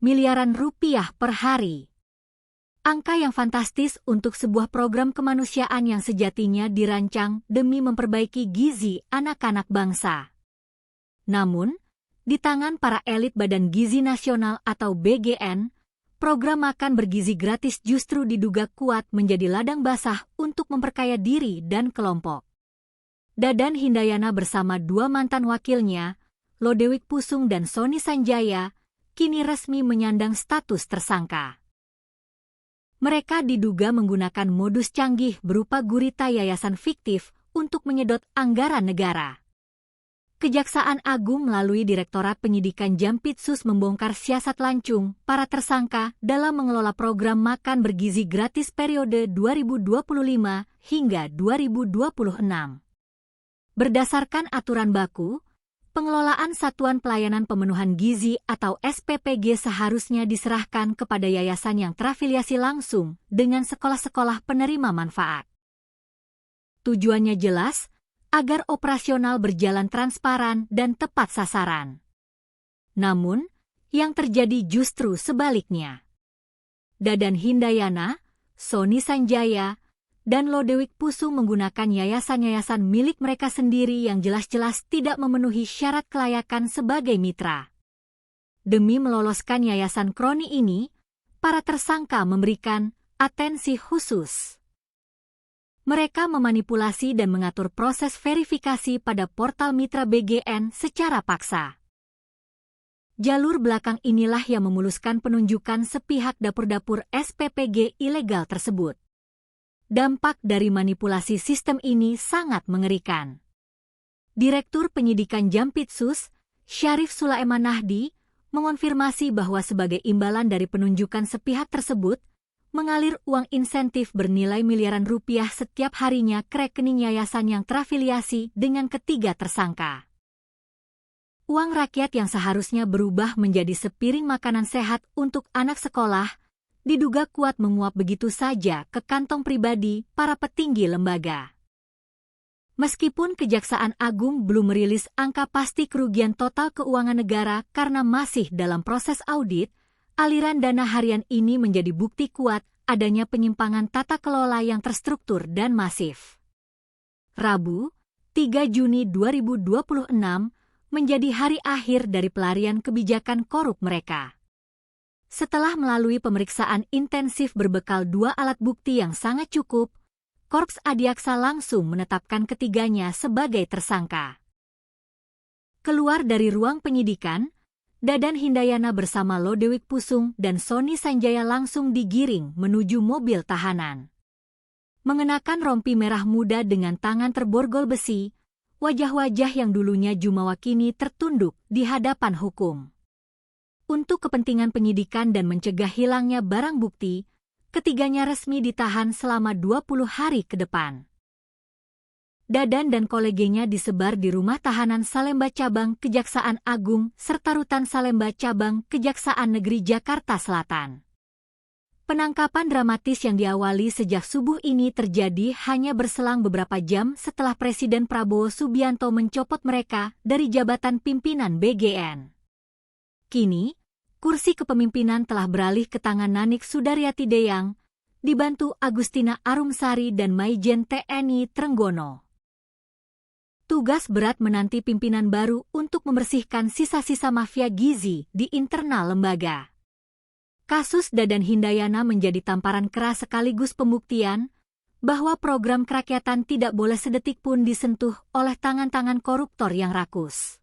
miliaran rupiah per hari. Angka yang fantastis untuk sebuah program kemanusiaan yang sejatinya dirancang demi memperbaiki gizi anak-anak bangsa. Namun, di tangan para elit Badan Gizi Nasional atau BGN, program makan bergizi gratis justru diduga kuat menjadi ladang basah untuk memperkaya diri dan kelompok. Dadan Hindayana bersama dua mantan wakilnya, Lodewijk Pusung dan Sony Sanjaya, kini resmi menyandang status tersangka. Mereka diduga menggunakan modus canggih berupa gurita yayasan fiktif untuk menyedot anggaran negara. Kejaksaan Agung melalui Direktorat Penyidikan Jampitsus membongkar siasat lancung para tersangka dalam mengelola program makan bergizi gratis periode 2025 hingga 2026. Berdasarkan aturan baku, pengelolaan Satuan Pelayanan Pemenuhan Gizi atau SPPG seharusnya diserahkan kepada yayasan yang terafiliasi langsung dengan sekolah-sekolah penerima manfaat. Tujuannya jelas, agar operasional berjalan transparan dan tepat sasaran. Namun, yang terjadi justru sebaliknya. Dadan Hindayana, Sony Sanjaya, dan Lodewijk Pusung menggunakan yayasan-yayasan milik mereka sendiri yang jelas-jelas tidak memenuhi syarat kelayakan sebagai mitra. Demi meloloskan yayasan kroni ini, para tersangka memberikan atensi khusus. Mereka memanipulasi dan mengatur proses verifikasi pada portal mitra BGN secara paksa. Jalur belakang inilah yang memuluskan penunjukan sepihak dapur-dapur SPPG ilegal tersebut. Dampak dari manipulasi sistem ini sangat mengerikan. Direktur Penyidikan Jampitsus, Syarif Sulaiman Nahdi, mengonfirmasi bahwa sebagai imbalan dari penunjukan sepihak tersebut, mengalir uang insentif bernilai miliaran rupiah setiap harinya ke rekening yayasan yang terafiliasi dengan ketiga tersangka. Uang rakyat yang seharusnya berubah menjadi sepiring makanan sehat untuk anak sekolah, diduga kuat menguap begitu saja ke kantong pribadi para petinggi lembaga. Meskipun Kejaksaan Agung belum merilis angka pasti kerugian total keuangan negara karena masih dalam proses audit, aliran dana harian ini menjadi bukti kuat adanya penyimpangan tata kelola yang terstruktur dan masif. Rabu, 3 Juni 2026, menjadi hari akhir dari pelarian kebijakan korup mereka. Setelah melalui pemeriksaan intensif berbekal 2 alat bukti yang sangat cukup, Korps Adiaksa langsung menetapkan ketiganya sebagai tersangka. Keluar dari ruang penyidikan, Dadan Hindayana bersama Lodewijk Pusung dan Sony Sanjaya langsung digiring menuju mobil tahanan. Mengenakan rompi merah muda dengan tangan terborgol besi, wajah-wajah yang dulunya jumawa kini tertunduk di hadapan hukum. Untuk kepentingan penyidikan dan mencegah hilangnya barang bukti, ketiganya resmi ditahan selama 20 hari ke depan. Dadan dan kolegenya disebar di Rumah Tahanan Salemba Cabang Kejaksaan Agung serta Rutan Salemba Cabang Kejaksaan Negeri Jakarta Selatan. Penangkapan dramatis yang diawali sejak subuh ini terjadi hanya berselang beberapa jam setelah Presiden Prabowo Subianto mencopot mereka dari jabatan pimpinan BGN. Kini, kursi kepemimpinan telah beralih ke tangan Nanik Sudaryati Deyang, dibantu Agustina Arumsari dan Maijen TNI Trenggono. Tugas berat menanti pimpinan baru untuk membersihkan sisa-sisa mafia gizi di internal lembaga. Kasus Dadan Hindayana menjadi tamparan keras sekaligus pembuktian bahwa program kerakyatan tidak boleh sedetik pun disentuh oleh tangan-tangan koruptor yang rakus.